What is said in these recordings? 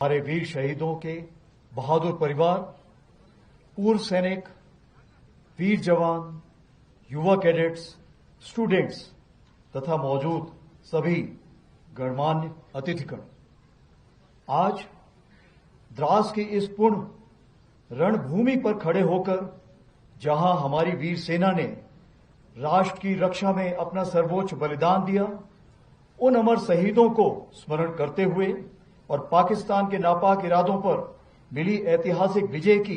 हमारे वीर शहीदों के बहादुर परिवार, पूर्व सैनिक, वीर जवान, युवा कैडेट्स, स्टूडेंट्स तथा मौजूद सभी गणमान्य अतिथिगण, आज द्रास की इस पुण्य रणभूमि पर खड़े होकर जहां हमारी वीर सेना ने राष्ट्र की रक्षा में अपना सर्वोच्च बलिदान दिया, उन अमर शहीदों को स्मरण करते हुए और पाकिस्तान के नापाक इरादों पर मिली ऐतिहासिक विजय की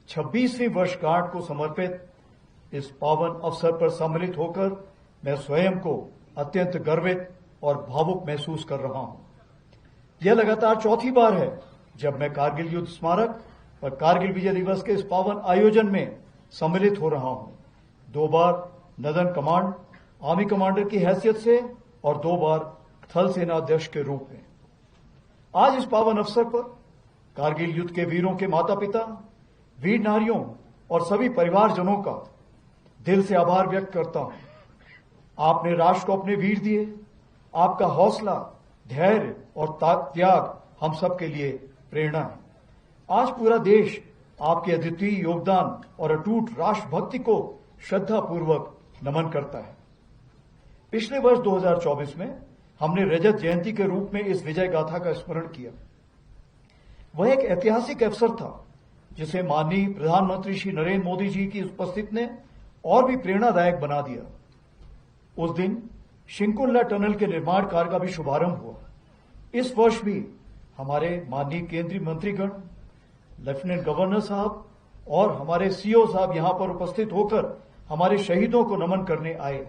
26वीं वर्षगांठ को समर्पित इस पावन अवसर पर सम्मिलित होकर मैं स्वयं को अत्यंत गर्वित और भावुक महसूस कर रहा हूं। यह लगातार चौथी बार है जब मैं कारगिल युद्ध स्मारक और कारगिल विजय दिवस के इस पावन आयोजन में सम्मिलित हो रहा हूं। 2 बार नदन कमांड आर्मी कमांडर की हैसियत से और 2 बार थल सेना अध्यक्ष के रूप में। आज इस पावन अवसर पर कारगिल युद्ध के वीरों के माता पिता, वीर नारियों और सभी परिवारजनों का दिल से आभार व्यक्त करता हूं। आपने राष्ट्र को अपने वीर दिए। आपका हौसला, धैर्य और त्याग हम सब के लिए प्रेरणा है। आज पूरा देश आपके अद्वितीय योगदान और अटूट राष्ट्रभक्ति को श्रद्धापूर्वक नमन करता है। पिछले वर्ष 2024 में हमने रजत जयंती के रूप में इस विजय गाथा का स्मरण किया। वह एक ऐतिहासिक अवसर था जिसे माननीय प्रधानमंत्री श्री नरेंद्र मोदी जी की उपस्थिति ने और भी प्रेरणादायक बना दिया। उस दिन शिंकुल्ला टनल के निर्माण कार्य का भी शुभारंभ हुआ। इस वर्ष भी हमारे माननीय केंद्रीय मंत्रीगण, लेफ्टिनेंट गवर्नर साहब और हमारे सीओ साहब यहां पर उपस्थित होकर हमारे शहीदों को नमन करने आए।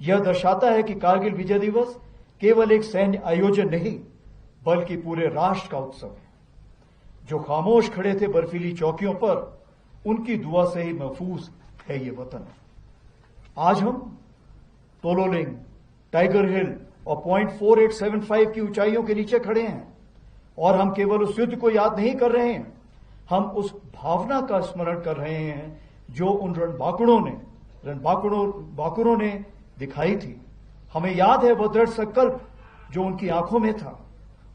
यह दर्शाता है कि कारगिल विजय दिवस केवल एक सैन्य आयोजन नहीं बल्कि पूरे राष्ट्र का उत्सव है। जो खामोश खड़े थे बर्फीली चौकियों पर, उनकी दुआ से ही महफूज है ये वतन। आज हम तोलोलिंग, टाइगर हिल और पॉइंट 4875 की ऊंचाइयों के नीचे खड़े हैं और हम केवल उस युद्ध को याद नहीं कर रहे हैं, हम उस भावना का स्मरण कर रहे हैं जो उन रणबांकुरों ने दिखाई थी। हमें याद है वह दृढ़ संकल्प जो उनकी आंखों में था,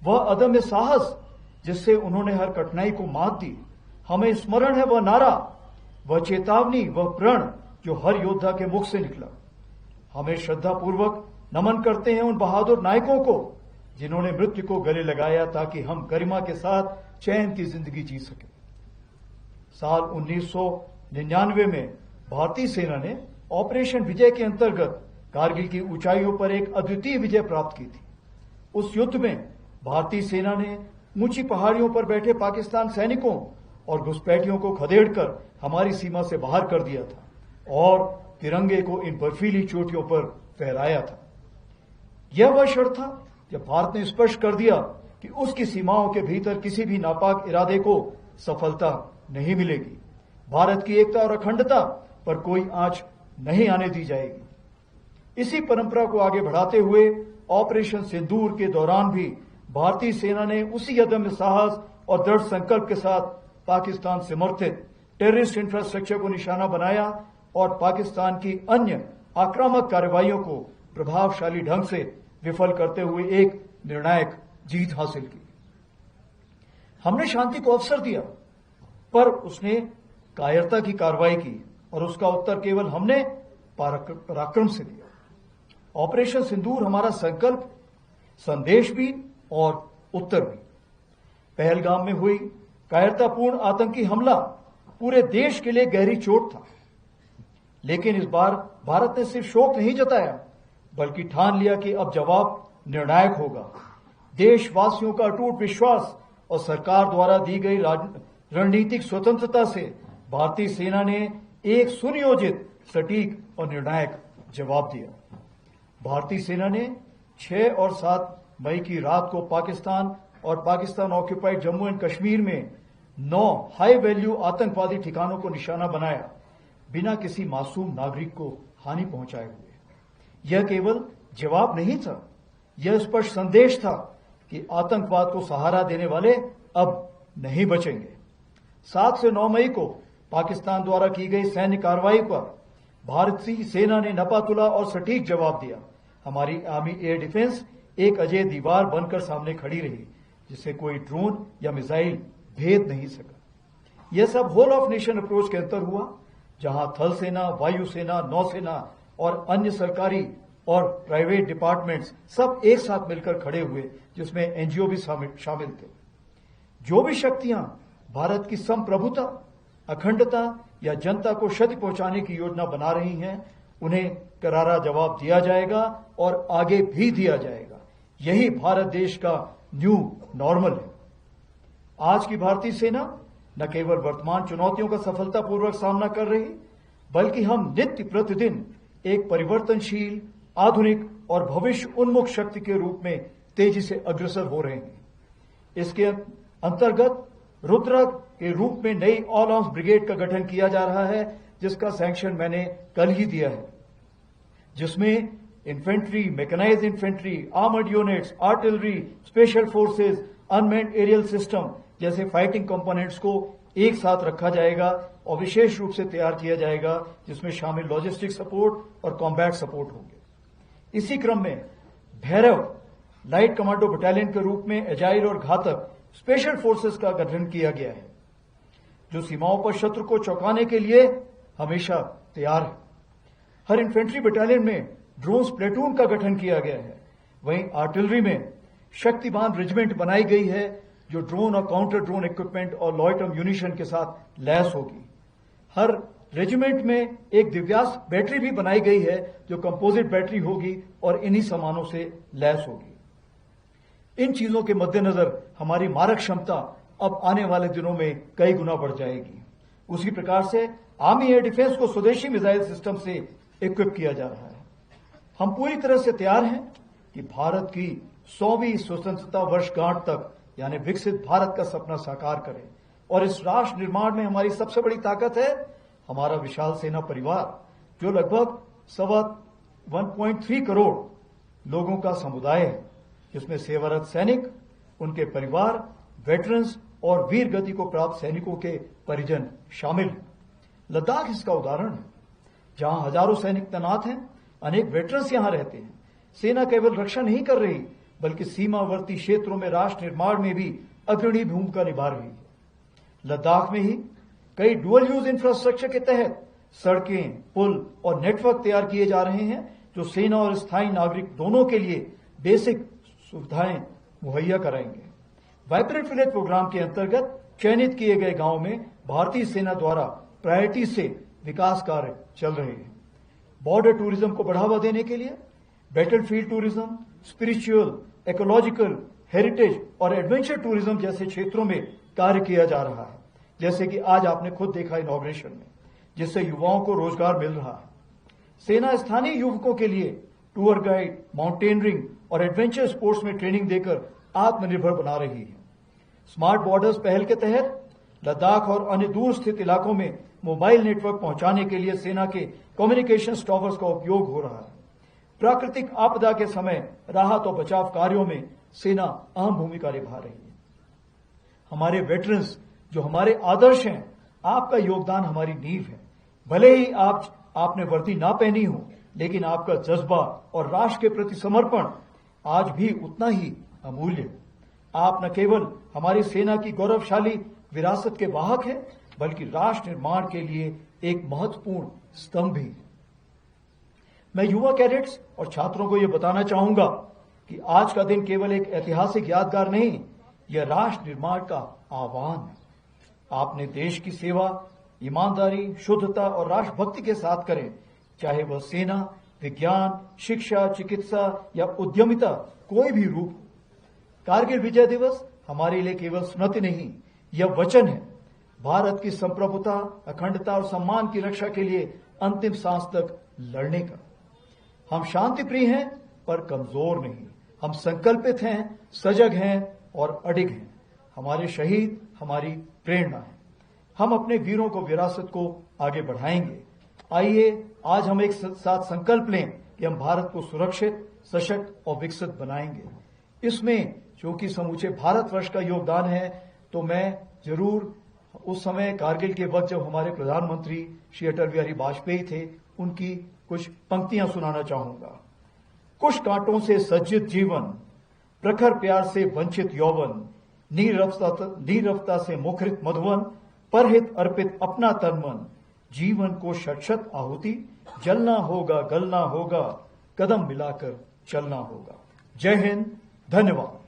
वह अदम्य साहस जिससे उन्होंने हर कठिनाई को मात दी। हमें स्मरण है वह नारा, वह चेतावनी, वह प्रण जो हर योद्धा के मुख से निकला। हमें श्रद्धापूर्वक नमन करते हैं उन बहादुर नायकों को जिन्होंने मृत्यु को गले लगाया ताकि हम गरिमा के साथ चैन की जिंदगी जी सके। साल 1999 में भारतीय सेना ने ऑपरेशन विजय के अंतर्गत कारगिल की ऊंचाइयों पर एक अद्वितीय विजय प्राप्त की थी। उस युद्ध में भारतीय सेना ने ऊंची पहाड़ियों पर बैठे पाकिस्तान सैनिकों और घुसपैठियों को खदेड़कर हमारी सीमा से बाहर कर दिया था और तिरंगे को इन बर्फीली चोटियों पर फहराया था। यह वह क्षण था जब भारत ने स्पष्ट कर दिया कि उसकी सीमाओं के भीतर किसी भी नापाक इरादे को सफलता नहीं मिलेगी। भारत की एकता और अखंडता पर कोई आंच नहीं आने दी जाएगी। इसी परंपरा को आगे बढ़ाते हुए ऑपरेशन सिंदूर के दौरान भी भारतीय सेना ने उसी अदम्य साहस और दृढ़ संकल्प के साथ पाकिस्तान समर्थित टेररिस्ट इंफ्रास्ट्रक्चर को निशाना बनाया और पाकिस्तान की अन्य आक्रामक कार्रवाइयों को प्रभावशाली ढंग से विफल करते हुए एक निर्णायक जीत हासिल की। हमने शांति को अवसर दिया, पर उसने कायरता की कार्रवाई की और उसका उत्तर केवल हमने पराक्रम से दिया। ऑपरेशन सिंदूर हमारा संकल्प, संदेश भी और उत्तर भी। पहलगाम में हुई कायरतापूर्ण आतंकी हमला पूरे देश के लिए गहरी चोट था, लेकिन इस बार भारत ने सिर्फ शोक नहीं जताया बल्कि ठान लिया कि अब जवाब निर्णायक होगा। देशवासियों का अटूट विश्वास और सरकार द्वारा दी गई रणनीतिक स्वतंत्रता से भारतीय सेना ने एक सुनियोजित, सटीक और निर्णायक जवाब दिया। भारतीय सेना ने 6 और 7 मई की रात को पाकिस्तान और पाकिस्तान ऑक्यूपाइड जम्मू एंड कश्मीर में 9 हाई वैल्यू आतंकवादी ठिकानों को निशाना बनाया, बिना किसी मासूम नागरिक को हानि पहुंचाए हुए। यह केवल जवाब नहीं था, यह स्पष्ट संदेश था कि आतंकवाद को सहारा देने वाले अब नहीं बचेंगे। 7 से 9 मई को पाकिस्तान द्वारा की गई सैन्य कार्रवाई पर भारतीय सेना ने नपातुला और सटीक जवाब दिया। हमारी आर्मी एयर डिफेंस एक अजेय दीवार बनकर सामने खड़ी रही, जिसे कोई ड्रोन या मिसाइल भेद नहीं सका। यह सब होल ऑफ नेशन अप्रोच के अंतर हुआ, जहां थल सेना, वायुसेना, नौसेना और अन्य सरकारी और प्राइवेट डिपार्टमेंट्स सब एक साथ मिलकर खड़े हुए, जिसमें एनजीओ भी शामिल थे। जो भी शक्तियां भारत की संप्रभुता, अखंडता या जनता को क्षति पहुंचाने की योजना बना रही हैं, उन्हें करारा जवाब दिया जाएगा और आगे भी दिया जाएगा। यही भारत देश का न्यू नॉर्मल है। आज की भारतीय सेना न केवल वर्तमान चुनौतियों का सफलतापूर्वक सामना कर रही, बल्कि हम नित्य प्रतिदिन एक परिवर्तनशील, आधुनिक और भविष्य उन्मुख शक्ति के रूप में तेजी से अग्रसर हो रहे हैं। इसके अंतर्गत रुद्र के रूप में नई ऑल आर्म्स ब्रिगेड का गठन किया जा रहा है, जिसका सैंक्शन मैंने कल ही दिया है, जिसमें infantry, mechanised infantry, armoured units, artillery, special forces, unmanned aerial system जैसे फाइटिंग कंपोनेंट्स को एक साथ रखा जाएगा और विशेष रूप से तैयार किया जाएगा, जिसमें शामिल लॉजिस्टिक सपोर्ट और कॉम्बैट सपोर्ट होंगे। इसी क्रम में भैरव लाइट कमांडो बटालियन के रूप में एजाइल और घातक स्पेशल फोर्सेस का गठन किया गया है, जो सीमाओं पर शत्रु को चौंकाने के लिए हमेशा तैयार है। हर इन्फेंट्री बटालियन में ड्रोन्स प्लेटून का गठन किया गया है। वहीं आर्टिलरी में शक्तिमान रेजिमेंट बनाई गई है, जो ड्रोन और काउंटर ड्रोन इक्विपमेंट और लॉयटर म्यूनिशन के साथ लैस होगी। हर रेजिमेंट में एक दिव्यास्त्र बैटरी भी बनाई गई है, जो कंपोजिट बैटरी होगी और इन्हीं सामानों से लैस होगी। इन चीजों के मद्देनजर हमारी मारक क्षमता अब आने वाले दिनों में कई गुना बढ़ जाएगी। उसी प्रकार से आर्मी एयर डिफेंस को स्वदेशी मिसाइल सिस्टम से इक्विप किया जा रहा है। हम पूरी तरह से तैयार हैं कि भारत की 100वीं स्वतंत्रता वर्षगांठ तक, यानी विकसित भारत का सपना साकार करें। और इस राष्ट्र निर्माण में हमारी सबसे बड़ी ताकत है हमारा विशाल सेना परिवार, जो लगभग 1.3 करोड़ लोगों का समुदाय है, जिसमें सेवारत सैनिक, उनके परिवार, वेटरन्स और वीर गति को प्राप्त सैनिकों के परिजन शामिल हैं। लद्दाख इसका उदाहरण है, जहां हजारों सैनिक तैनात हैं, अनेक वेटरन्स यहां रहते हैं। सेना केवल रक्षा नहीं कर रही, बल्कि सीमावर्ती क्षेत्रों में राष्ट्र निर्माण में भी अग्रणी भूमिका निभा रही है। लद्दाख में ही कई डुअल यूज इंफ्रास्ट्रक्चर के तहत सड़कें, पुल और नेटवर्क तैयार किए जा रहे हैं, जो सेना और स्थायी नागरिक दोनों के लिए बेसिक सुविधाएं मुहैया कराएंगे। वाइब्रेंट विलेज प्रोग्राम के अंतर्गत चयनित किए गए गांवों में भारतीय सेना द्वारा प्रायोरिटी से विकास कार्य चल रहे हैं। बॉर्डर टूरिज्म को बढ़ावा देने के लिए battlefield tourism, spiritual, ecological, heritage और एडवेंचर टूरिज्म जैसे क्षेत्रों में कार्य किया जा रहा है, जैसे कि आज आपने खुद देखा इनॉग्रेशन में, जिससे युवाओं को रोजगार मिल रहा है। सेना स्थानीय युवकों के लिए टूर गाइड, माउंटेनियरिंग और एडवेंचर स्पोर्ट्स में ट्रेनिंग देकर आत्मनिर्भर बना रही है। स्मार्ट बॉर्डर्स पहल के तहत लद्दाख और अन्य दूर स्थित इलाकों में मोबाइल नेटवर्क पहुंचाने के लिए सेना के कम्युनिकेशन टावर्स का उपयोग हो रहा है। प्राकृतिक आपदा के समय राहत और बचाव कार्यों में सेना अहम भूमिका निभा रही है। हमारे वेटरन्स जो हमारे आदर्श हैं, आपका योगदान हमारी नींव है। भले ही आपने वर्दी ना पहनी हो, लेकिन आपका जज्बा और राष्ट्र के प्रति समर्पण आज भी उतना ही अमूल्य है। आप न केवल हमारी सेना की गौरवशाली विरासत के वाहक हैं, बल्कि राष्ट्र निर्माण के लिए एक महत्वपूर्ण स्तंभ भी। मैं युवा कैडेट्स और छात्रों को यह बताना चाहूंगा कि आज का दिन केवल एक ऐतिहासिक यादगार नहीं, यह राष्ट्र निर्माण का आह्वान है। आपने देश की सेवा ईमानदारी, शुद्धता और राष्ट्रभक्ति के साथ करें, चाहे वह सेना, विज्ञान, शिक्षा, चिकित्सा या उद्यमिता कोई भी रूप हो। कारगिल विजय दिवस हमारे लिए केवल स्मृति नहीं, यह वचन है भारत की संप्रभुता, अखंडता और सम्मान की रक्षा के लिए अंतिम सांस तक लड़ने का। हम शांति प्रिय हैं पर कमजोर नहीं। हम संकल्पित हैं, सजग हैं और अडिग हैं। हमारे शहीद हमारी प्रेरणा है। हम अपने वीरों को विरासत को आगे बढ़ाएंगे। आइए आज हम एक साथ संकल्प लें कि हम भारत को सुरक्षित, सशक्त और विकसित बनाएंगे। इसमें चूंकि समूचे भारतवर्ष का योगदान है, तो मैं जरूर उस समय कारगिल के वक्त जब हमारे प्रधानमंत्री श्री अटल बिहारी वाजपेयी थे, उनकी कुछ पंक्तियां सुनाना चाहूंगा। कुछ कांटों से सज्जित जीवन, प्रखर प्यार से वंचित यौवन, नीरवता से मुखरित मधुवन, परहित अर्पित अपना तन मन, जीवन को शत आहुति, जलना होगा गलना होगा, कदम मिलाकर चलना होगा। जय हिंद, धन्यवाद।